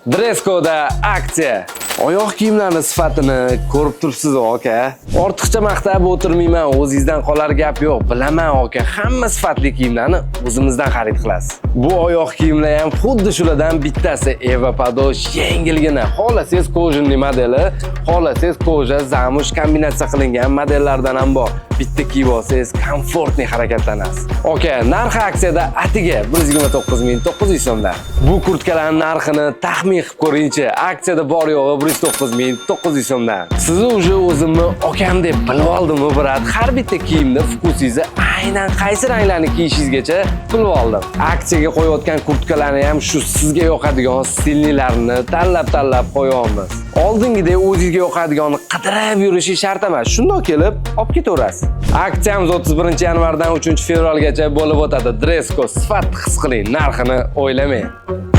Dress-koda aksiya. Oyoq kiyimlarning sifatini ko'rib turibsiz aka. Ortiqcha maqtab o'tirmayman, o'zingizdan qolar gap yo'q. Bilaman aka, hamma sifatli kiyimlarni o'zimizdan xarid qilasiz. Bu oyoq kiyimlar ham xuddi shulardan bittasi. Eva Padosh yengilgina. Xohlasangiz kojinli modeli, xohlasangiz koja, zamush kombinatsiya qilingan modellardan ham bor. Bitta kiyib olsangiz komfortli harakatlanasiz. Aka, narxi aksiyada atiga 129.900 so'mdan. Bu kurtkalarning narxini taxmin qilib ko'ringchi. Aksiyada bor yo'g'i 109.900 so'mdan. Sizni uje o'zimni okam deb bilib oldimmi, brat? Har bitta kiyimni fokusingizni aynan qaysi ranglarni kiyishingizgacha bilib oldim. Aksiyaga qo'yayotgan kurtkalarni ham shu sizga yoqadigan stillilarni tanlab qo'yamiz. Oldingidek o'zingizga yoqadiganni qidirib yurishi shart emas. Shundoq kelib, olib ketaverasiz. Aksiyamiz 31-yanvardan 3-fevralgacha bo'lib o'tadi. Dress-code sifat his qiling, narxini o'ylamang.